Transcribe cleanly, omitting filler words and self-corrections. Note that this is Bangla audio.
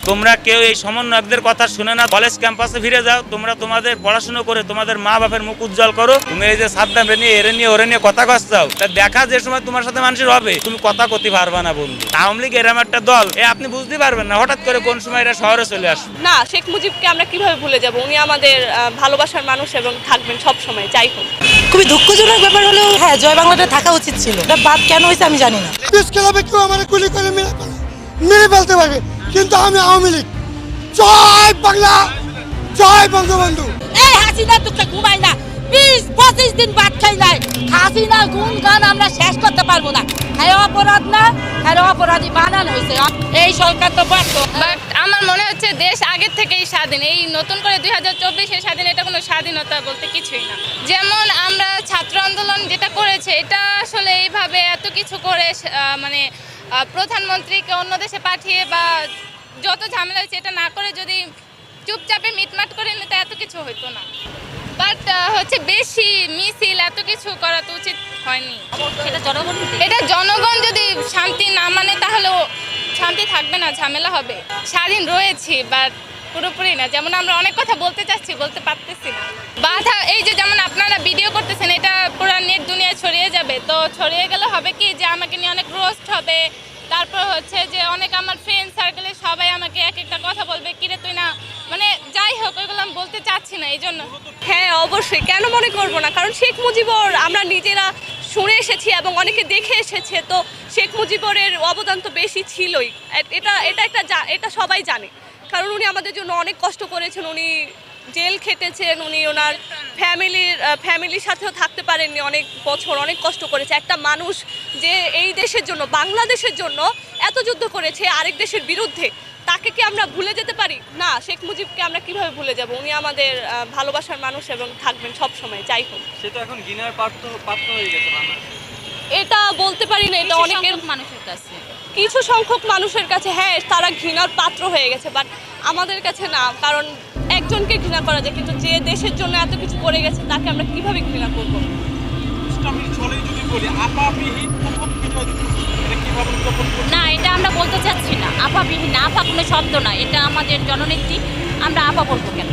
তোমরা কেউ এই সমন্বয়কদের কথা শুনে না, কলেজ ক্যাম্পাসে ফিরে যাও। তোমরা তোমাদের পড়াশোনা করে তোমাদের মা বাপের মুখ উজ্জ্বল করো। তুমি এই যে সাদ্দাম নিয়ে এরে নিয়ে ওরে নিয়ে কথা কচ্ছাও, তা দেখা যে সময় তোমার সাথে মানুষের হবে তুমি কথা কতি পারবা না বন্ধু। আওয়ামী লীগ এরম একটা দল, আপনি বুঝতে পারবেন না হঠাৎ করে কোন সময় এরা শহরে চলে আসবে। না, শেখ মুজিবকে আমরা কিভাবে ভুলে যাব? উনি আমাদের ভালোবাসার মানুষ এবং থাকবেন সব সময়, যাই হোক। খুবই দুঃখজনক ব্যাপার হলেও হ্যাঁ, জয় বাংলাটা থাকা উচিত ছিল। এটা বাদ কেন হয়েছে আমি জানি না। কেউ আমার গুলি করে মেরে ফেলতে পারবে, কিন্তু আমি আওয়ামী লীগ। জয় বাংলা, জয় বঙ্গবন্ধু। এই হাসিনা তো ঘুমাই না, 20-25 দিন ভাত খাই নাই। হাসিনা গুণ গান আমরা শেষ করতে পারবো না। হ্যাঁ অপরাধ না, হ্যাঁ অপরাধী বানানো হয়েছে। এই সরকার তো ব্যর্থ। বাট আমার মনে হচ্ছে দেশ আগের থেকেই স্বাধীন। এই নতুন করে 2024-এ স্বাধীন, এটা কোনো স্বাধীনতা বলতে কিছুই না। যেমন আমরা ছাত্র আন্দোলন যেটা করেছে, এটা আসলে এইভাবে এত কিছু করে মানে প্রধানমন্ত্রীকে অন্য দেশে পাঠিয়ে বা যত ঝামেলা হয়েছে এটা না করে যদি চুপচাপে মিটমাট করে নিতে এত কিছু হতো না। বাট হচ্ছে বেশি মিছিল এত কিছু করা তো উচিত হয়নি। এটা জনগণ যদি শান্তি না মানে তাহলে শান্তি থাকবে না, ঝামেলা হবে। স্বাধীন রয়েছি বাট পুরোপুরি না। যেমন আমরা অনেক কথা বলতে চাচ্ছি, বলতে পারতেছি না। বাধা এই যে যেমন আপনারা ভিডিও করতেছেন, এটা পুরো নেট দুনিয়ায় ছড়িয়ে যাবে। তো ছড়িয়ে গেলে হবে কি যে আমাকে নিয়ে অনেক রোস্ট হবে। তারপর হচ্ছে যে অনেক আমার ফ্রেন্ড সার্কেলে সবাই আমাকে এক একটা কথা বলবে, কিরে তুই না, মানে যাই হোক ওইগুলো আমি বলতে চাচ্ছি না এই জন্য। হ্যাঁ অবশ্যই, কেন মনে করবো না? কারণ শেখ মুজিবর আমরা নিজেরা শুনে এসেছি এবং অনেকে দেখে এসেছে। তো শেখ মুজিবরের অবদান তো বেশি ছিলই। এটা সবাই জানে, কারণ উনি আমাদের জন্য অনেক কষ্ট করেছেন। উনি জেল খেটেছেন, উনি ওনার ফ্যামিলির সাথেও থাকতে পারেননি অনেক বছর, অনেক কষ্ট করেছে। একটা মানুষ যে এই দেশের জন্য, বাংলাদেশের জন্য এত যুদ্ধ করেছে আরেক দেশের বিরুদ্ধে, তাকে কি আমরা ভুলে যেতে পারি? না, শেখ মুজিবকে আমরা কিভাবে ভুলে যাব? উনি আমাদের ভালোবাসার মানুষ এবং থাকবেন সব সময়, যাই হোক। সে তো এখন ঘৃণার পাত্র হয়ে গেছে বাংলাদেশ। এটা বলতে পারি না, এটা অনেকের মানুষের কাছে, কিছু সংখ্যক মানুষের কাছে হ্যাঁ তারা ঘৃণার পাত্র হয়ে গেছে, বাট আমাদের কাছে না। কারণ একজনকে ঘৃণা করা যায়, কিন্তু যে দেশের জন্য এত কিছু করে গেছে তাকে আমরা কিভাবে ঘৃণা করবো? না, এটা আমরা বলতে চাচ্ছি না। আপাবিহীন না, আপা কোনো শব্দ না, এটা আমাদের জননেত্রী। আমরা আপা বলবো কেন?